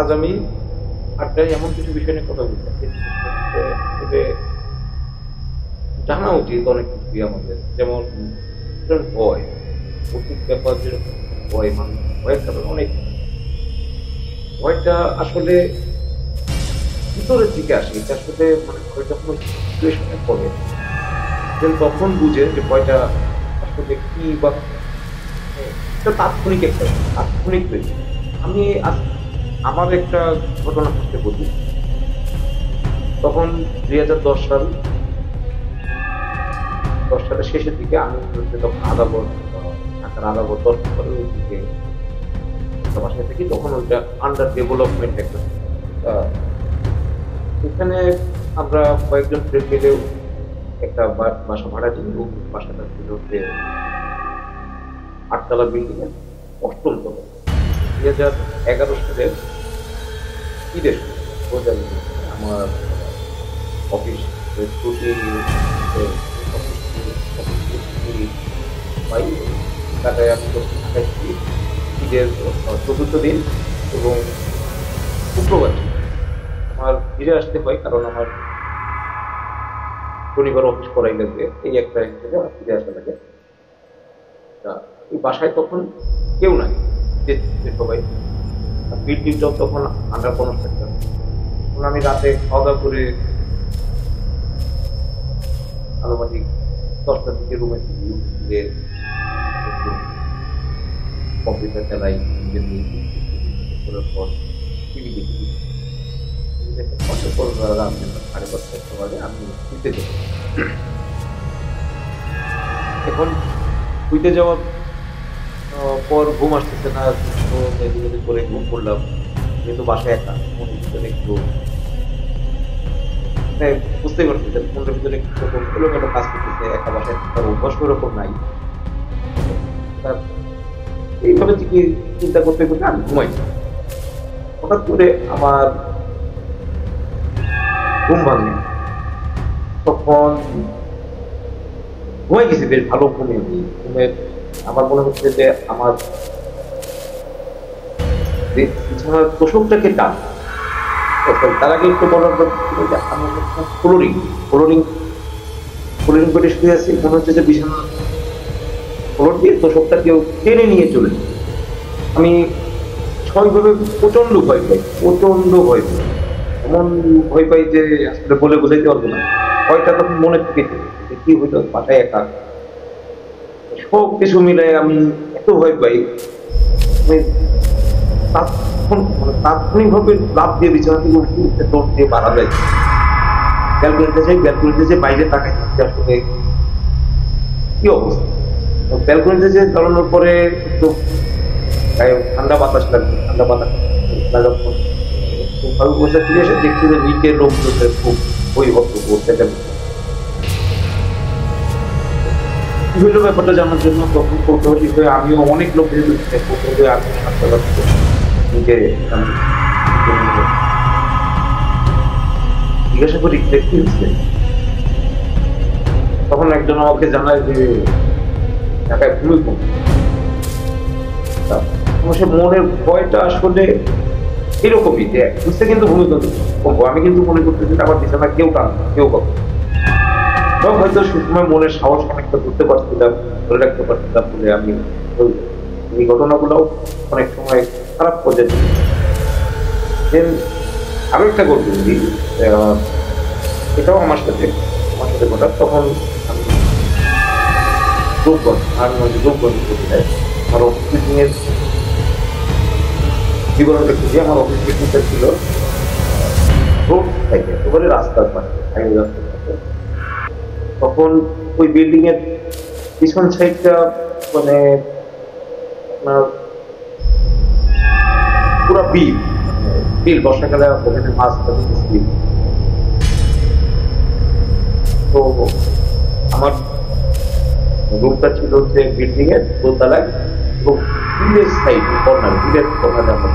আজ আমি আড্ডায় এমন কিছু বিষয় নিয়ে কথা বলতে চাই, তবে জানা উচিত অনেক কিছুই আমাদের, যেমন ভয়, অতীত ব্যাপার, যেরকম ভয়, মানুষ ভয়ের কারণে অনেক, ভয়টা আসলে ভিতরের দিকে আসে। এটা আসলে মানে ভয় যখন সিচুয়েশনে পড়ে তখন বুঝে যে ভয়টা আসলে কি, বা এটা তাৎক্ষণিক, একটা তাৎক্ষণিক হয়েছে। আমি আমার একটা ঘটনা করতে বলি। তখন 2010 সাল, 10 সালের শেষের দিকে আমি তখন আদাবর, ঢাকার আদাবর 10 নম্বরের ওই দিকে একটা বাসায় থাকি। তখন ওইটা আন্ডার ডেভেলপমেন্ট একটা, এখানে আমরা কয়েকজন ফ্রেন্ড মিলেও একটা বাসা ভাড়া নিই। এবং বাসাটা ছিল যে 8 তলা বিল্ডিং এর 8ম তলায়। 2011 সালের ঈদের সময় আমার অফিস ছুটি পাই, কাটায় আমি থাকাইছি ঈদের 4th দিন এবং শুক্রবার আমার ফিরে আসতে হয়, কারণ আমার শনিবার অফিস করাই লাগবে। এই একটা হিসেবে আমার ফিরে আসা লাগে। এই বাসায় তখন কেউ নাই, সবাই, বিল্ডিংটাও তখন আন্ডার কনস্ট্রাকশন। তখন আমি রাতে খাওয়া দাওয়া করে আনুমানিক 10টার দিকে রুমে গিয়ে কম্পিউটার চালাই, নিজের করার পর টিভি দেখি। রাত 10:30 বাজে আমি শুতে যাই। এখন শুইতে যাওয়ার পর ঘুম আসতেছে না, করে ঘুম করলাম। যেহেতু বাসায় একা, মনের ভিতরে একটু বুঝতেই পারতেছে, মনের ভিতরে একটু কাজ করতেছে। একা বাসায় তার অভ্যাস ওরকম নাই। এইভাবে চিন্তা করতে করতে আমি ঘুমাই। হঠাৎ করে আমার ঘুম ভাঙে। তখন ঘুমাই গেছি, বেশ ভালো ঘুমিয়ে ঘুমের আমার মনে হচ্ছে যে আমার বিছানার তোষকটাকে টান। তার আগে একটু বলার আমার ফ্লোরিং ফ্লোরিং ফ্লোরিং করে শুয়ে আছি, মনে হচ্ছে যে বিছানা ফ্লোর দিয়ে তোষকটা কেউ টেনে নিয়ে চলে। আমি স্বাভাবিকভাবে প্রচন্ড ভয় পাই, প্রচন্ড ভয় পাই, এমন ভয় পাই যে আসলে বলে বোঝাইতে পারবো না। ভয়টা তখন মনে থেকে কি হইতো, বাসায় একা, সব কিছু মিলে আমি এত ভয় পাই। তাৎক্ষণিক ভাবে লাভ দিয়ে বিছানা থেকে উঠতে দৌড় দিয়ে মারা যায়। ব্যালকনিতে যে বাইরে তাকাই আসলে কি অবস্থা। ব্যালকনিতে যে দাঁড়ানোর পরে একটু ঠান্ডা বাতাস লাগবে, ঠান্ডা বাতাস বসে ফিরে এসে দেখছি যে নিচে লোকজনের খুব পরিবর্তন করতে গেলে বিভিন্ন ব্যাপারটা জানার জন্য তখন কৌতূহলী হয়ে আমিও অনেক লোকের নিজে জিজ্ঞাসা করি কি হচ্ছে। তখন একজন আমাকে জানায় যে ঢাকায় ভূমিকম্প। সে মনের ভয়টা আসলে এরকমই, যে বুঝতে কিন্তু ভূমিকম্প, আমি কিন্তু মনে করতেছি আমার বিছানা কেউ টান, কেউ কখন হয়তো সে সময় মনের সাহস অনেকটা করতে পারছিলাম, ধরে রাখতে পারছিলাম বলে আমি এই ঘটনাগুলো অনেক সময় খারাপ পর্যায়ে ছিল। আরো একটা গল্প বলি, এটাও আমার সাথে ঘটা। তখন আমি যোগগঞ্জ করতে যাই। আমার অফিস এর বিবরণটা খুঁজে, আমার অফিস বিল্ডিংটা ছিল রোড থেকে একেবারে রাস্তার পাশে, হাইওয়ে রাস্তার পাশে। তখন ওই বিল্ডিং এর পিছন সাইডটা মানে আপনার পুরো বিল বর্ষাকালে ওখানে মাছ বিল। তো আমার রুমটা ছিল হচ্ছে বিল্ডিং এর দোতলায় এবং বিলের সাইড কর্নারে আমরা।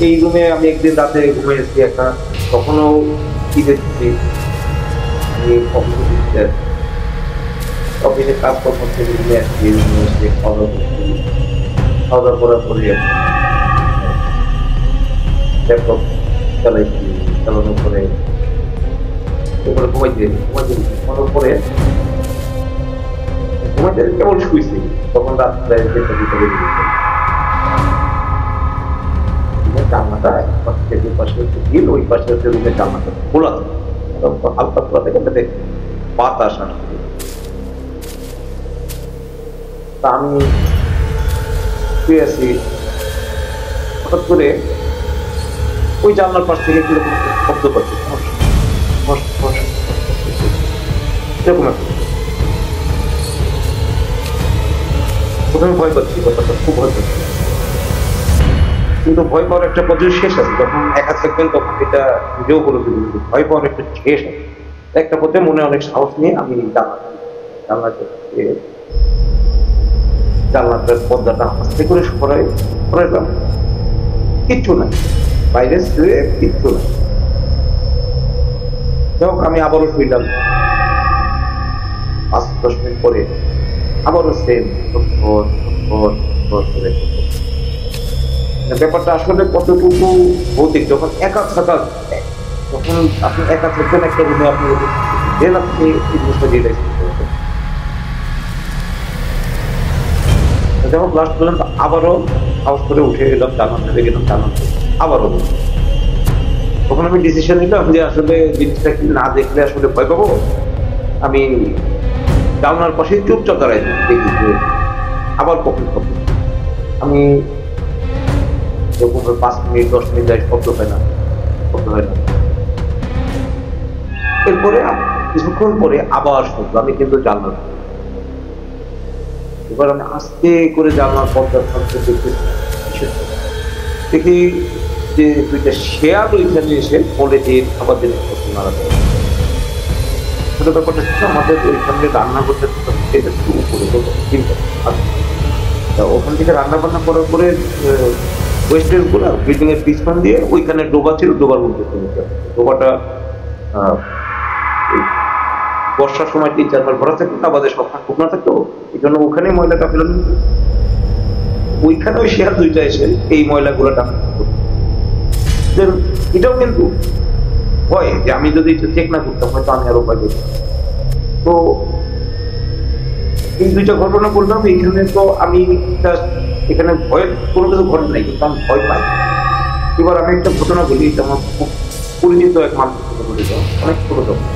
এই রুমে আমি একদিন রাতে ঘুমিয়েছি একা। তখনও ঈদের ছুটি, আমি অফিসে অফিসে কাজকর্ম থেকে নিয়ে আসছি, এসে খাওয়া দাওয়া করছি, খাওয়া দাওয়া করার পরে ল্যাপটপ চালাইছি, চালানোর পরে এরপরে ঘুমানোর পরে ঘুমাইতে কেবল শুয়েছি, তখন রাত প্রায় 1টা 2টা বেজে গেছে। জানলাটা দুই পাশে হচ্ছে গিল, ওই পাশে হচ্ছে রুমের জানলাটা খোলা, হালকা খোলা থেকে তাতে বাতাস আসছে। তা আমি শুয়ে আছি, হঠাৎ করে ওই জানলার পাশ থেকে কিরকম শব্দ পাচ্ছি, এরকম একটা। প্রথমে ভয় পাচ্ছি, ব্যাপারটা খুব ভয় পাচ্ছি, কিন্তু ভয় পাওয়ার একটা পর্যায়ে শেষ আছে। যখন একা থাকবেন তখন এটা নিজেও করে ফেলবেন, ভয় পাওয়ার একটা শেষ আছে। একটা পথে মনে অনেক সাহস নিয়ে আমি জানলাটার পর্দাটা আস্তে করে সরাইলাম, কিচ্ছু নাই, বাইরে শুয়ে কিচ্ছু নাই। যাই আমি আবারও শুইলাম, 5-10 মিনিট পরে আবারও সেম ব্যাপারটা আসলে কতটুকু ভৌতিক। যখন একা থাকা, যখন আপনি একা থাকবেন একটা রুমে, আপনি আপনি এই জিনিসটা রিয়েলাইজ করতে, যখন লাস্ট পর্যন্ত আবারও হাউস করে উঠে গেলাম, জানাতে গেলাম, জানাতে আবারও তখন আমি ডিসিশন নিলাম যে আসলে জিনিসটা কি না দেখলে আসলে ভয় পাবো। আমি জানলার পাশে চুপচাপ দাঁড়াই দেখি যে আবার কখন শব্দ। আমি 5 মিনিট 10 মিনিট যাই, শব্দ হয় না। এরপরে কিছুক্ষণ পরে আবার শব্দ, আমি কিন্তু জানলাম। এবার আমি আস্তে করে জানলার পর্দা দেখি যে 2টা শেয়াল ওইখানে এসে পলিথিন খাবার জিনিসপত্র মারা যায়। ছোট ব্যাপারটা ছিল আমাদের ওইখানে রান্না করতে ওখান থেকে রান্না বান্না করার পরে ওয়েস্টের গুলো বিল্ডিং এর পিছন দিয়ে ওইখানে ডোবা ছিল, ডোবার মধ্যে ডোবাটা বর্ষার সময় 3-4 মাস ভরা থাকতো, আমাদের সবসময় শুকনো থাকতো, এই জন্য ওখানে ময়লাটা ফেলে ওইখানে ওই শেয়াল 2টা এসে এই ময়লাগুলো টাকা। এটাও কিন্তু ভয় যে আমি যদি চেক না করতাম হয়তো আমি আরো ভয় পেতাম। তো এই 2টা ঘটনা বললাম, এইখানে তো আমি এখানে ভয়ের কোনো কিছু ঘটনা নাই, কিন্তু আমি ভয় পাই। এবার আমি একটা ঘটনা বলি, এটা আমার খুব পরিচিত এক মানুষের সাথে বলি, অনেক ছোট তখন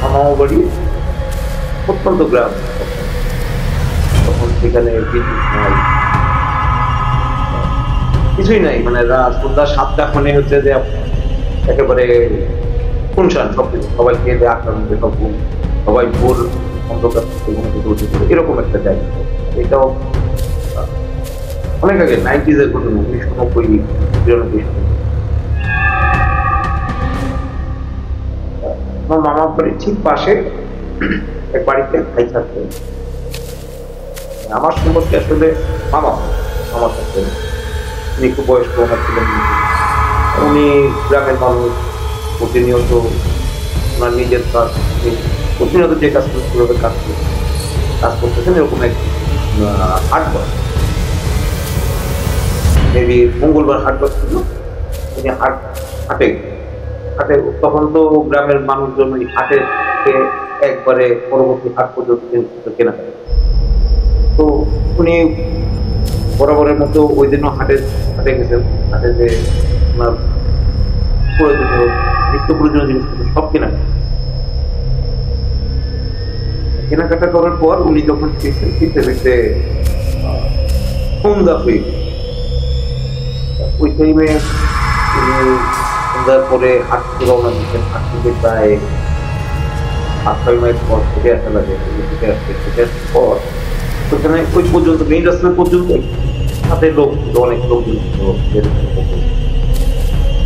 আমার বাড়ি অত্যন্ত গ্রাম, তখন সেখানে বিদ্যুৎ নাই, কিছুই নাই, মানে রাত সন্ধ্যা 7টা মানে হচ্ছে যে একেবারে শুনশান সবকিছু, সবাই খেয়ে দেয় 8টার মধ্যে, সবাই ভোর অন্ধকার থেকে উঠে পড়ে, এরকম একটা জায়গা। এটাও অনেক আগে 90s এর ঘটনা, 1990-93 সালে। আমার মামার বাড়ির ঠিক পাশে এক বাড়িতে ভাই থাকতেন। আমার সম্পর্কে আসলে মামা থাকতেন, উনি একটু বয়স্ক ছিলেন। উনি গ্রামের মানুষ, প্রতিনিয়ত ওনার নিজের কাজ, প্রতিনিয়ত যে কাজ কাজ করতেছেন, এরকম এক হাটবার, মেবি মঙ্গলবার হাটবার ছিল। উনি হাটে তখন তো গ্রামের মানুষজন ওই হাটের একবারে পরবর্তী হাট পর্যন্ত কেনাকাটা। তো উনি বরাবরের মতো ওই দিনও হাটে গেছেন। হাটে যে ওনার প্রয়োজনীয় নিত্য প্রয়োজনীয় জিনিসপত্র সব কেনাকাটা করার পর উনি যখন ফিরতে সন্ধ্যা হয়ে ওই টাইমে উনি সন্ধ্যার পরে হাঁটতে রওনা দিচ্ছেন। হাঁটতে প্রায় 8-6 মাইল পর ছুটে আসা লাগে। ছুটে আসার পর ওখানে ওই পর্যন্ত মেইন রাস্তা পর্যন্ত হাতে লোক, অনেক লোকজন,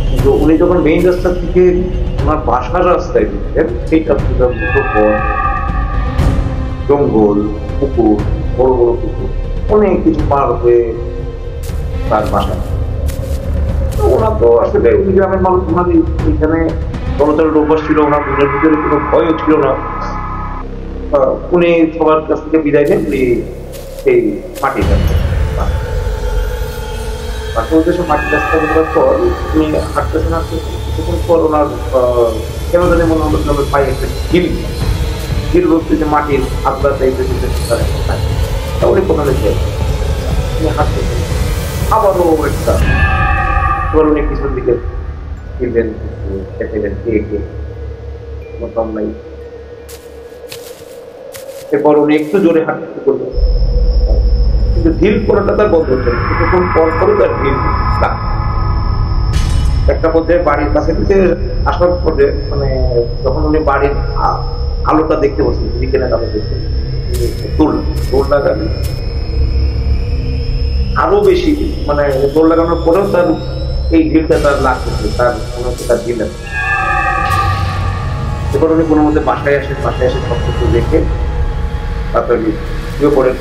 কিন্তু উনি যখন মেইন রাস্তা থেকে ওনার বাসার রাস্তায় ঢুকছেন, সেইটা পর জঙ্গল, পুকুর, বড় বড় পুকুর, অনেক কিছু পার হয়ে তার বাসা। ওনার তো আসলে উনি গ্রামের মানুষ, ওনার এখানে জনতার অভ্যাস ছিল, ওনার মনের ভিতরে কোনো ভয়ও ছিল না। উনি সবার কাছ থেকে বিদায় নেন, উনি সেই মাটির রাস্তা পাশের উদ্দেশ্যে মাটির রাস্তা করার পর উনি হাঁটতেছেন কিছুক্ষণ পর ওনার কেন জানি মনে হলো ওনার পায়ে একটা ঢিল বলতে যে মাটির আবলা টাইপের উনি প্রথমে উনি হাঁটতেছেন, আবারও একটা এবার উনি পিছন দিকে ফিরবেন, খেতেলেন খেয়ে কম নাই। এরপর উনি একটু জোরে হাঁটতে শুরু করবেন, কিন্তু ঢিল পড়াটা তার বন্ধ হচ্ছে না, কিছুক্ষণ পর পরই তার ঢিল একটা পর্যায়ে বাড়ির কাছে আসার পরে মানে যখন উনি বাড়ির আলোটা দেখতে বসেন, বিকেলের আলো দেখতে দৌড় লাগাবেন আরো বেশি, মানে দৌড় লাগানোর পরেও তার এই ঢিলটা তার লাগতেছে, তার কোনো তার ঢিল আছে। এবার উনি কোনো মধ্যে বাসায় আসেন, সব কিছু দেখে তাড়াতাড়ি শুয়ে পড়েন,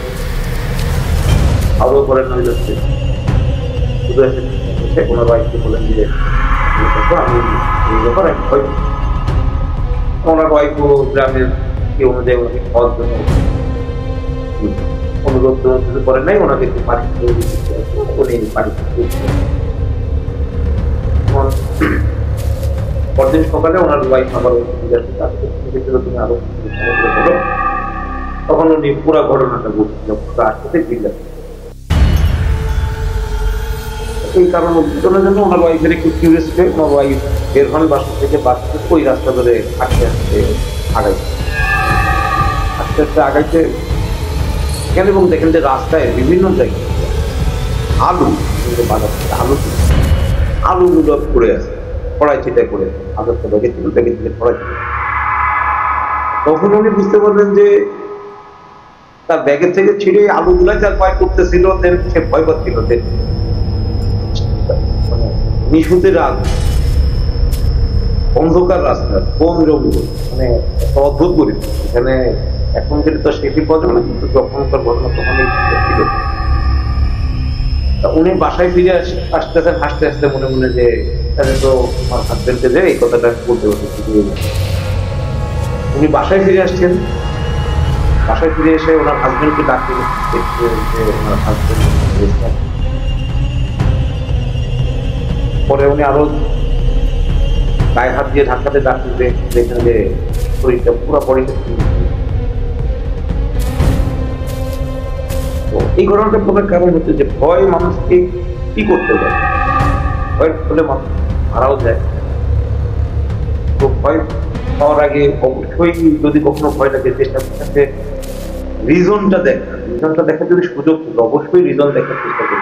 আরো পরে নয় যাচ্ছে শুধু এসে ওনার ওয়াইফকে বলেন যে আমি এই ব্যাপার আমি ভয়। ওনার ওয়াইফও গ্রামের কি অনুযায়ী ওনাকে খাওয়ার জন্য অনুরোধ করেন নাই, ওনাকে একটু পানি উনি পানি পরদিন সকালে ওনার ওয়াইফ আবার তুমি আরো বলো, তখন উনি পুরা ঘটনাটা বলছিল আসতে দিলেন। এই কারণ উদ্বোধনের জন্য ওনার ওয়াইফের একটু কিউরিয়াসিটি, ওনার ওয়াইফ বের হন বাসা থেকে, বাসা ওই রাস্তা ধরে আস্তে আস্তে আগাইতে গেল এবং দেখেন যে রাস্তায় বিভিন্ন জায়গায় আলুগুলো পড়ে আছে, পড়াই চিটাই করে আদরটা ব্যাগে ছিল পড়াই ছিল। তখন উনি বুঝতে পারলেন যে তার ব্যাগের থেকে ছিঁড়ে আলুগুলা যার ভয় করতেছিল, সে ভয় পাচ্ছিল নিশুতে রাত, অন্ধকার রাস্তা, বন জঙ্গল, মানে অদ্ভুত পরিবেশ। এখানে এখন যেটা তো সেটি পাওয়া যাবে না, কিন্তু যখনকার ঘটনা তখন ছিল। উনি বাসায় ফিরে আসতেছেন হাসতে হাসতে, মনে মনে যে তাহলে তো আমার হাজবেন্ডকে যে এই কথাটা বলতে পারছি। উনি বাসায় ফিরে আসছেন, বাসায় ফিরে এসে ওনার হাজবেন্ডকে ডাকতে যে ওনার হাজবেন্ড। পরে উনি আরো গায়ে হাত দিয়ে ধাক্কাতে ডাকতে দেখেন যে শরীরটা পুরো পরিচিত। এই ঘটনাটা প্রধান কারণ হচ্ছে যে ভয় মানুষকে কি করতে পারে, ভয়ের ফলে মানুষ মারাও যায়। তো ভয় পাওয়ার আগে অবশ্যই যদি কখনো ভয় লাগে চেষ্টা করতে রিজনটা দেখা যদি সুযোগ থাকে অবশ্যই রিজন দেখার চেষ্টা করি।